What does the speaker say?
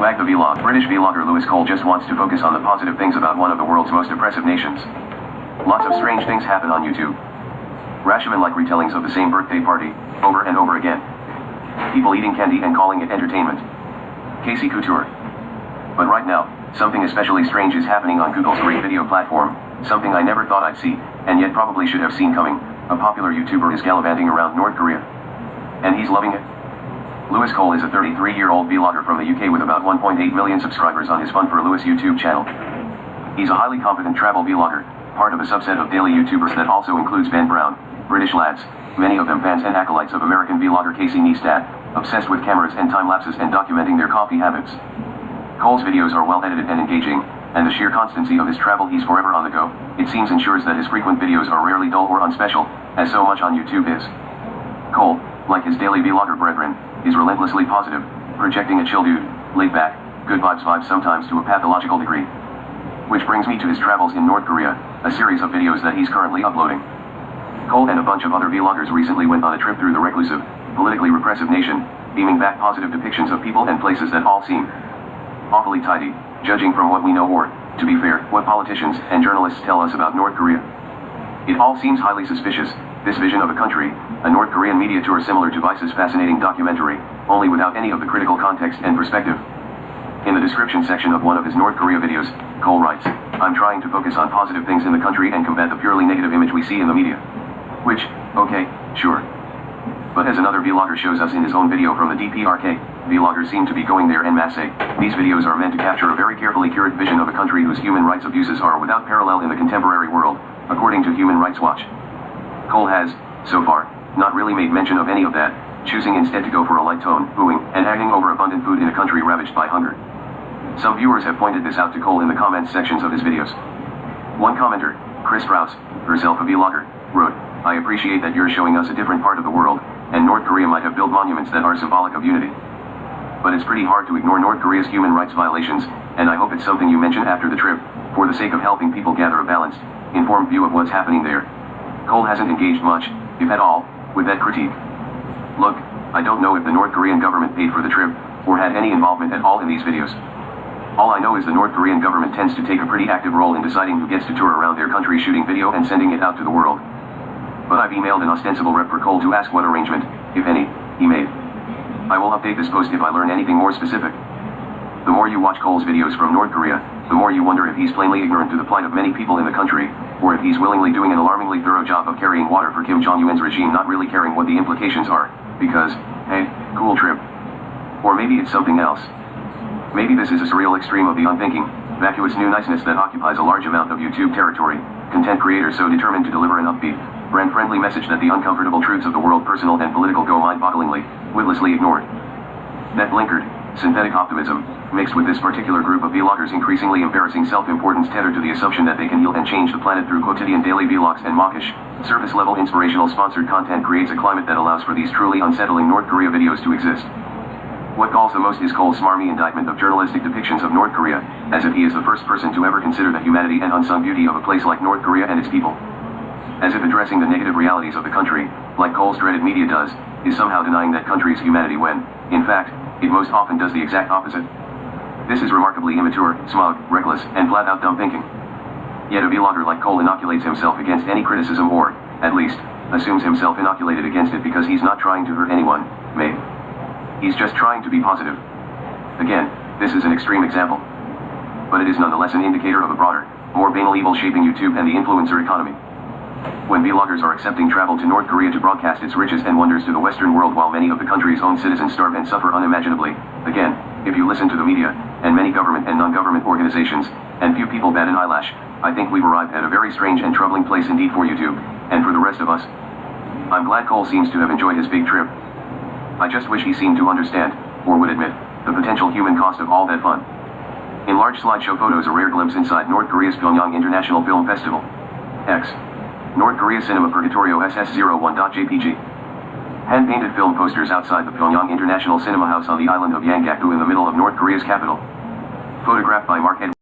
Wag the vlog. British vlogger Lewis Cole just wants to focus on the positive things about one of the world's most oppressive nations. Lots of strange things happen on YouTube. Rashomon-like retellings of the same birthday party, over and over again. People eating candy and calling it entertainment. Casey Couture. But right now, something especially strange is happening on Google's great video platform, something I never thought I'd see, and yet probably should have seen coming. A popular YouTuber is gallivanting around North Korea. And he's loving it. Lewis Cole is a 33-year-old vlogger from the UK with about 1.8 million subscribers on his Fun for Lewis YouTube channel. He's a highly competent travel vlogger, part of a subset of daily YouTubers that also includes Ben Brown, British lads, many of them fans and acolytes of American vlogger Casey Neistat, obsessed with cameras and time-lapses and documenting their coffee habits. Cole's videos are well edited and engaging, and the sheer constancy of his travel he's forever on the go, it seems ensures that his frequent videos are rarely dull or unspecial, as so much on YouTube is. Cole, like his daily vlogger brethren, is relentlessly positive, projecting a chill dude, laid back, good vibes sometimes to a pathological degree. Which brings me to his travels in North Korea, a series of videos that he's currently uploading. Cole and a bunch of other vloggers recently went on a trip through the reclusive, politically repressive nation, beaming back positive depictions of people and places that all seem awfully tidy, judging from what we know or, to be fair, what politicians and journalists tell us about North Korea. It all seems highly suspicious, this vision of a country, a North Korean media tour similar to Vice's fascinating documentary, only without any of the critical context and perspective. In the description section of one of his North Korea videos, Cole writes, "I'm trying to focus on positive things in the country and combat the purely negative image we see in the media." Which, okay, sure. But as another vlogger shows us in his own video from the DPRK, vloggers seem to be going there en masse. These videos are meant to capture a very carefully curated vision of a country whose human rights abuses are without parallel in the contemporary world, according to Human Rights Watch. Cole has, so far, not really made mention of any of that, choosing instead to go for a light tone, booing, and haggling over abundant food in a country ravaged by hunger. Some viewers have pointed this out to Cole in the comments sections of his videos. One commenter, Chris Rouse, herself a vlogger, wrote, "I appreciate that you're showing us a different part of the world, and North Korea might have built monuments that are symbolic of unity. But it's pretty hard to ignore North Korea's human rights violations, and I hope it's something you mention after the trip, for the sake of helping people gather a balanced, informed view of what's happening there." Cole hasn't engaged much, if at all, with that critique. Look, I don't know if the North Korean government paid for the trip, or had any involvement at all in these videos. All I know is the North Korean government tends to take a pretty active role in deciding who gets to tour around their country shooting video and sending it out to the world. But I've emailed an ostensible rep for Cole to ask what arrangement, if any, he made. I will update this post if I learn anything more specific. The more you watch Cole's videos from North Korea, the more you wonder if he's plainly ignorant to the plight of many people in the country, or if he's willingly doing an alarmingly thorough job of carrying water for Kim Jong-un's regime, not really caring what the implications are, because, hey, cool trip. Or maybe it's something else. Maybe this is a surreal extreme of the unthinking, vacuous new niceness that occupies a large amount of YouTube territory, content creators so determined to deliver an upbeat, brand-friendly message that the uncomfortable truths of the world, personal and political, go mind-bogglingly, witlessly ignored. That blinkered, synthetic optimism, mixed with this particular group of vloggers' increasingly embarrassing self-importance tethered to the assumption that they can heal and change the planet through quotidian daily vlogs and mawkish, surface-level inspirational sponsored content creates a climate that allows for these truly unsettling North Korea videos to exist. What galls the most is Cole's smarmy indictment of journalistic depictions of North Korea, as if he is the first person to ever consider the humanity and unsung beauty of a place like North Korea and its people. As if addressing the negative realities of the country, like Cole's dreaded media does, is somehow denying that country's humanity when, in fact, it most often does the exact opposite. This is remarkably immature, smug, reckless, and flat-out dumb thinking. Yet a vlogger like Cole inoculates himself against any criticism or, at least, assumes himself inoculated against it because he's not trying to hurt anyone, maybe. He's just trying to be positive. Again, this is an extreme example. But it is nonetheless an indicator of a broader, more banal evil shaping YouTube and the influencer economy. When vloggers are accepting travel to North Korea to broadcast its riches and wonders to the Western world while many of the country's own citizens starve and suffer unimaginably, again, if you listen to the media, and many government and non-government organizations, and few people bat an eyelash, I think we've arrived at a very strange and troubling place indeed for YouTube, and for the rest of us. I'm glad Cole seems to have enjoyed his big trip. I just wish he seemed to understand, or would admit, the potential human cost of all that fun. In large slideshow photos, a rare glimpse inside North Korea's Pyongyang International Film Festival. X. North Korea Cinema Purgatorio SS01.jpg. Hand-painted film posters outside the Pyongyang International Cinema House on the island of Yanggakdo in the middle of North Korea's capital. Photographed by Mark Edwards.